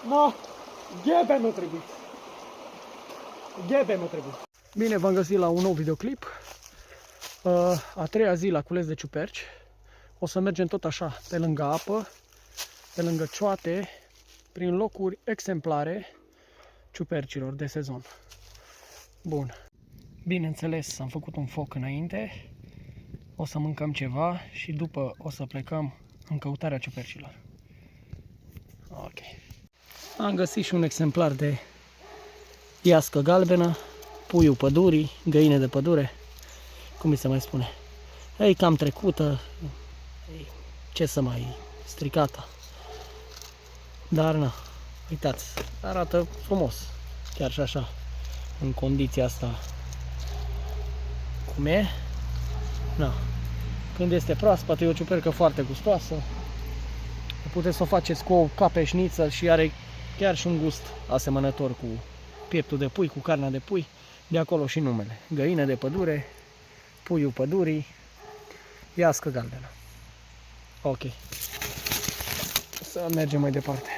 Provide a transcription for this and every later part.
No, ghebe nu trebuie. Ghebe nu trebuie. Bine, v-am găsit la un nou videoclip. A treia zi la cules de ciuperci. O să mergem tot așa, pe lângă apă, pe lângă cioate, prin locuri exemplare ciupercilor de sezon. Bun. Bineînțeles, am făcut un foc înainte. O să mâncăm ceva și după o să plecăm în căutarea ciupercilor. Ok. Am găsit și un exemplar de iască galbenă, puiul pădurii, găină de pădure, cum îi se mai spune. E cam trecută, ce să mai stricată. Dar na, uitați, arată frumos, chiar și așa, în condiția asta cum e. Na. Când este proaspătă, e o ciupercă foarte gustoasă. Puteți să o faceți cu o capeșniță și are chiar și un gust asemănător cu pieptul de pui, cu carnea de pui. De acolo și numele. Găină de pădure, puiul pădurii, iască galbenă. Ok. Să mergem mai departe.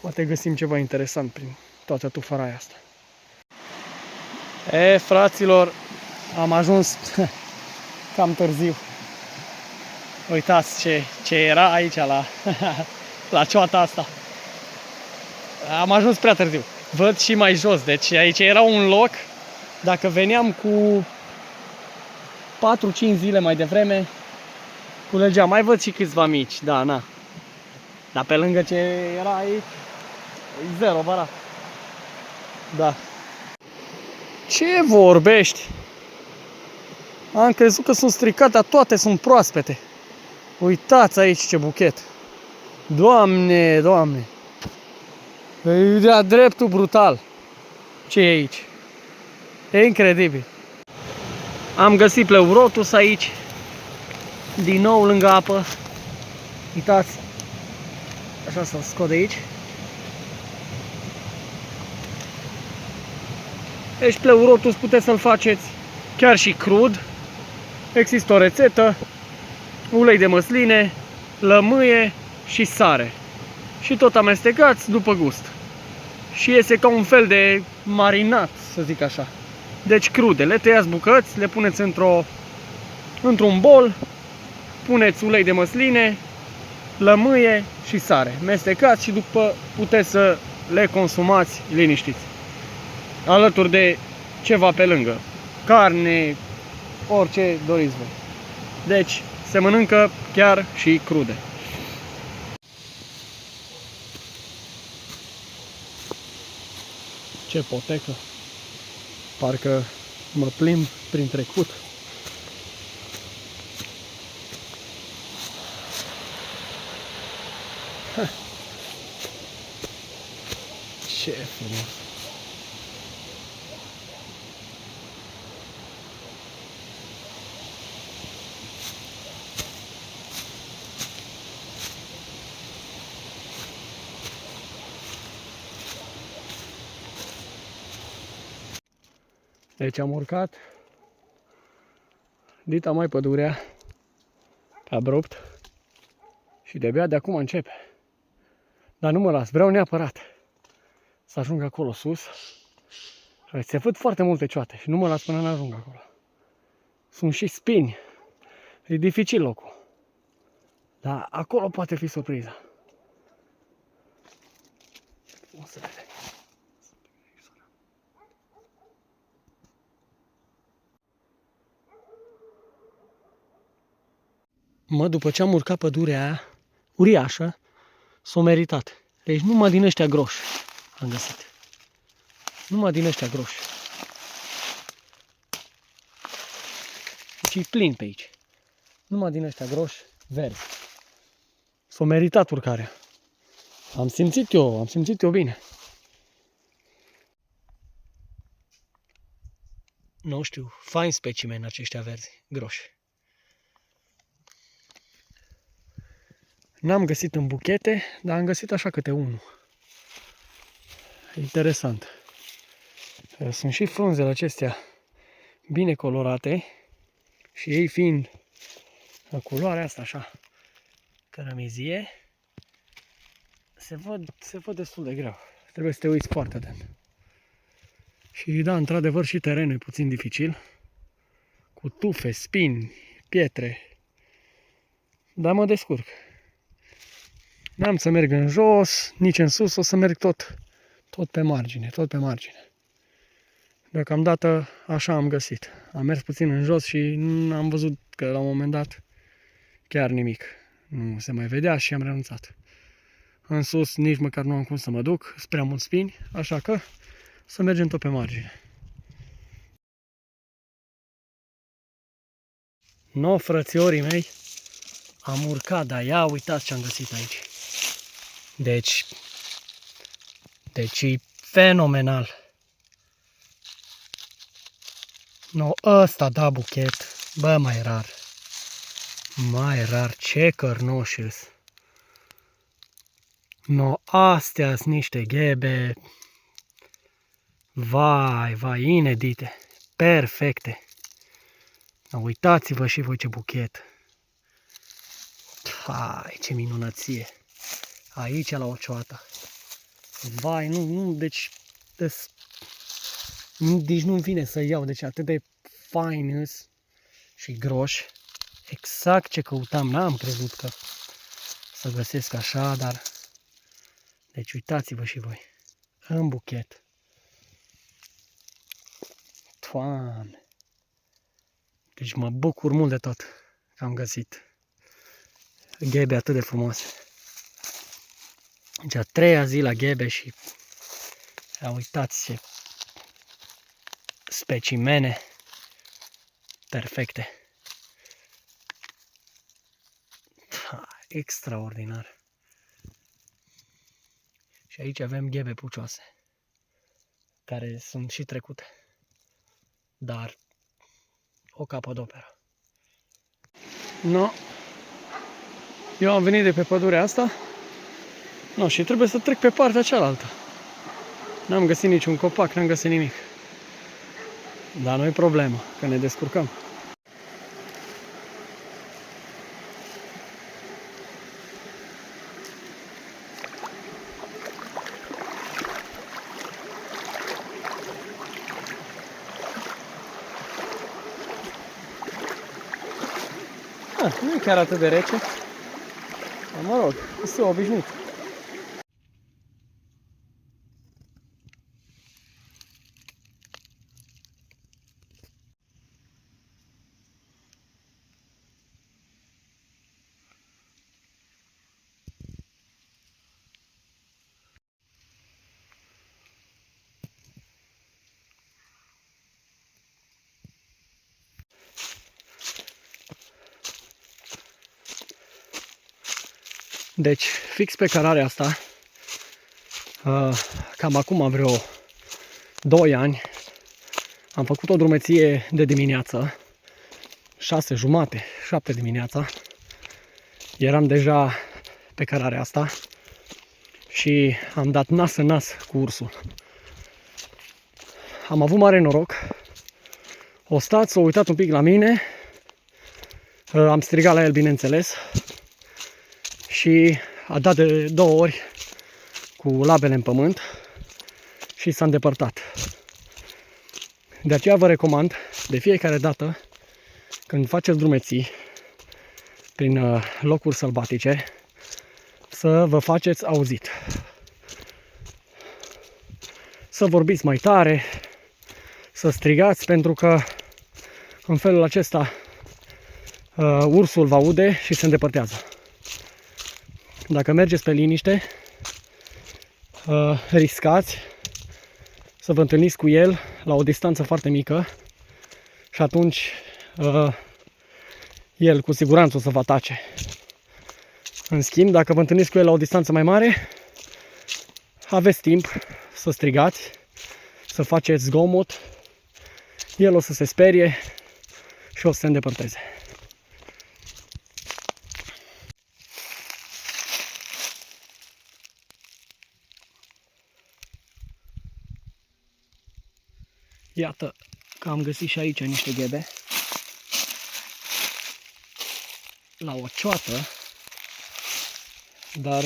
Poate găsim ceva interesant prin toată tufaraia asta. Fraților, am ajuns cam târziu. Uitați ce era aici la cioata asta. Am ajuns prea târziu. Văd și mai jos, deci aici era un loc. Dacă veneam cu 4-5 zile mai devreme, culegeam. Mai văd și câțiva mici, da, na. Dar pe lângă ce era aici, e zero barat. Da. Ce vorbești? Am crezut că sunt stricate, dar toate sunt proaspete. Uitați aici ce buchet. Doamne, Doamne. E de-a dreptul brutal. Ce e aici? E incredibil. Am găsit pleurotus aici. Din nou lângă apă. Uitați. Așa să-l scot de aici. Deci pleurotus puteți să-l faceți chiar și crud. Există o rețetă. Ulei de măsline, lămâie și sare. Și tot amestecați după gust. Și iese ca un fel de marinat, să zic așa. Deci crude, le tăiați bucăți, le puneți într-un bol, puneți ulei de măsline, lămâie și sare. Mestecați și după puteți să le consumați liniștiți. Alături de ceva pe lângă. Carne, orice doriți voi. Deci se mănâncă chiar și crude. Ce potecă! Parcă mă plimb prin trecut. Ce frumos! Deci am urcat dita mai pădurea pe abrupt și de-abia de acum începe. Dar nu mă las, vreau neapărat să ajung acolo sus. Se văd foarte multe cioate și nu mă las până nu ajung acolo. Sunt și spini. E dificil locul. Dar acolo poate fi surpriza. O să vedem. Mă, după ce am urcat pădurea aia uriașă, s-o meritat. Deci numai din ăștia groși am găsit. Numai din ăștia groși. Deci e plin pe aici. Numai din ăștia groși, verzi. S-o meritat urcarea. Am simțit eu bine. Nu știu, fain specimen aceștia verzi, groși. N-am găsit în buchete, dar am găsit așa câte unul. Interesant. Sunt și frunzele acestea bine colorate și ei fiind culoarea asta așa cărămizie, se văd destul de greu. Trebuie să te uiți foarte atent. Și da, într-adevăr și terenul e puțin dificil. Cu tufe, spini, pietre. Dar mă descurc. N-am să merg în jos, nici în sus, o să merg tot pe margine, tot pe margine. Deocamdată așa am găsit. Am mers puțin în jos și am văzut că la un moment dat chiar nimic. Nu se mai vedea și am renunțat. În sus nici măcar nu am cum să mă duc, sunt prea mulți spini, așa că să mergem tot pe margine. No, frățiorii mei, am urcat, dar ia uitați ce am găsit aici. Deci e fenomenal. No, ăsta da buchet, bă, mai rar, ce cărnoșis. No, astea sunt niște ghebe, vai, inedite, perfecte. No, uitați-vă și voi ce buchet. Hai, ce minunăție. Aici la o cioată. Vai, deci nu-mi vine să iau, deci atât de fain și groși. Exact ce căutam, n-am crezut că să găsesc așa, dar... Deci uitați-vă și voi, în buchet. Doamne! Deci mă bucur mult de tot că am găsit ghebe atât de frumoase. Deci a treia zi la ghebe și uitați ce specimene perfecte. Extraordinar. Și aici avem ghebe pucioase, care sunt și trecute, dar o capodoperă. No, eu am venit de pe pădurea asta, no, și trebuie să trec pe partea cealaltă. N-am găsit niciun copac, n-am găsit nimic. Dar nu e problemă, că ne descurcăm. Nu e chiar atât de rece, dar mă rog, este obișnuit. Deci, fix pe cărarea asta, cam acum vreo 2 ani, am făcut o drumeție de dimineață, 6:30, 7 dimineața. Eram deja pe cărarea asta și am dat nas în nas cu ursul. Am avut mare noroc. O stat, s-a uitat un pic la mine, am strigat la el, bineînțeles, și a dat de 2 ori cu labele în pământ și s-a îndepărtat. De aceea vă recomand de fiecare dată când faceți drumeții prin locuri sălbatice să vă faceți auzit. Să vorbiți mai tare, să strigați, pentru că în felul acesta ursul vă aude și se îndepărtează. Dacă mergeți pe liniște, riscați să vă întâlniți cu el la o distanță foarte mică și atunci el cu siguranță o să vă atace. În schimb, dacă vă întâlniți cu el la o distanță mai mare, aveți timp să strigați, să faceți zgomot, el o să se sperie și o să se îndepărteze. Iată că am găsit și aici niște ghebe la o cioată, dar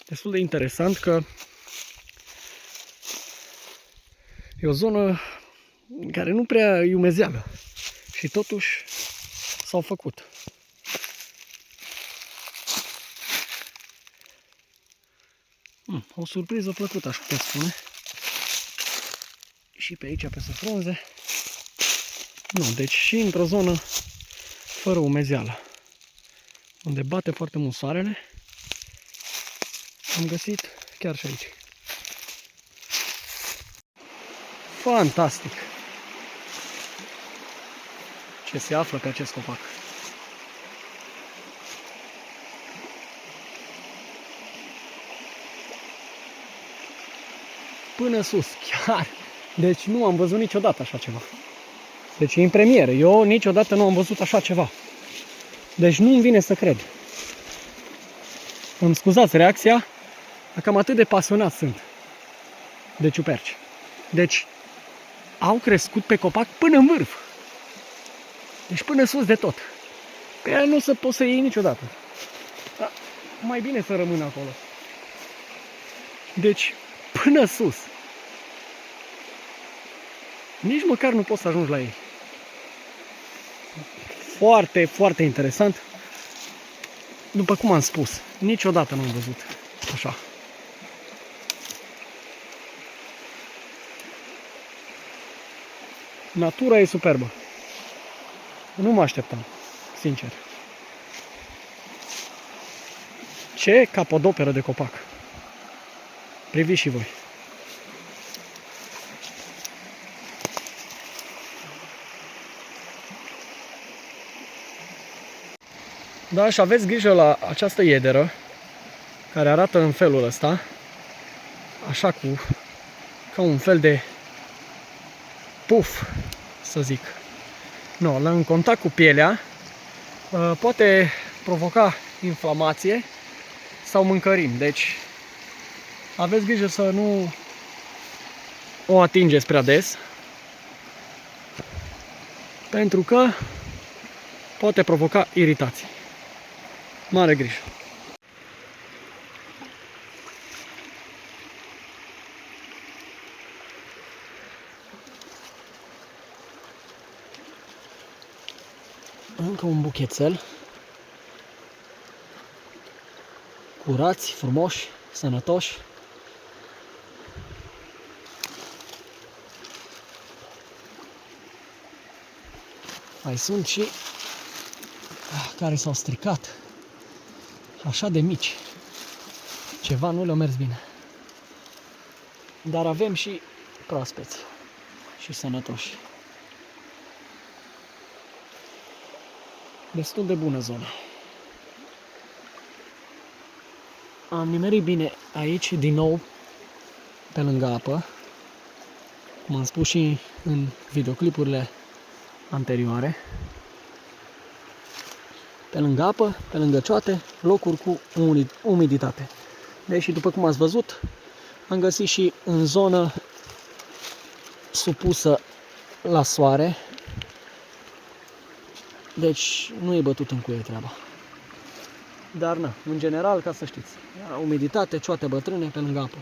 destul de interesant că e o zonă care nu prea e umezeală și totuși s-au făcut. O surpriză plăcută, aș putea spune. Și pe aici, peste frunze. Nu, deci și într-o zonă fără umezeală, unde bate foarte mult soarele, am găsit chiar și aici. Fantastic! Ce se află pe acest copac. Până sus, chiar. Deci nu am văzut niciodată așa ceva. Deci e în premieră. Eu niciodată nu am văzut așa ceva. Deci nu-mi vine să cred. Îmi scuzați reacția, dar cam atât de pasionat sunt de ciuperci. Deci au crescut pe copac până în vârf. Deci până sus de tot. Pe ea nu se poți să iei niciodată. Dar mai bine să rămână acolo. Deci până sus. Nici măcar nu poți să ajungi la ei. Foarte, foarte interesant. După cum am spus, niciodată nu am văzut așa. Natura e superbă. Nu mă așteptam, sincer. Ce capodoperă de copac. Priviți și voi. Da, și aveți grijă la această iederă, care arată în felul ăsta, așa ca un fel de puf, să zic. No, în contact cu pielea poate provoca inflamație sau mâncărimi. Deci aveți grijă să nu o atingeți prea des, pentru că poate provoca iritații. Mare grijă! Încă un buchețel. Curați, frumoși, sănătoși. Mai sunt și care s-au stricat. Așa de mici. Ceva nu le-a mers bine. Dar avem și proaspeți și sănătoși. Destul de bună zonă. Am nimerit bine aici, din nou, pe lângă apă. Cum am spus și în videoclipurile anterioare. Pe lângă apă, pe lângă cioate, locuri cu umiditate. Deși, după cum ați văzut, am găsit și în zonă supusă la soare. Deci nu e bătut în cuie treaba. Dar na, în general, ca să știți, umiditate, cioate bătrâne pe lângă apă.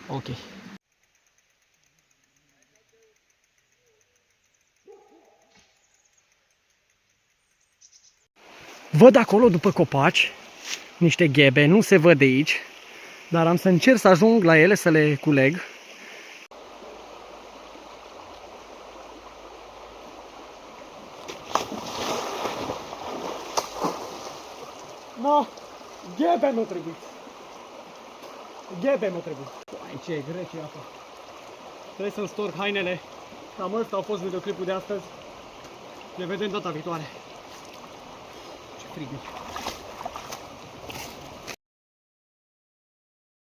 Ok. Văd acolo după copaci niște ghebe, nu se văd de aici, dar am să încerc să ajung la ele, să le culeg. No, ghebe nu trebuie. Ghebe nu trebuie. Aici e grece apa. Trebuie să-mi storc hainele. Cam ăsta a fost videoclipul de astăzi. Ne vedem data viitoare. Ce frig e.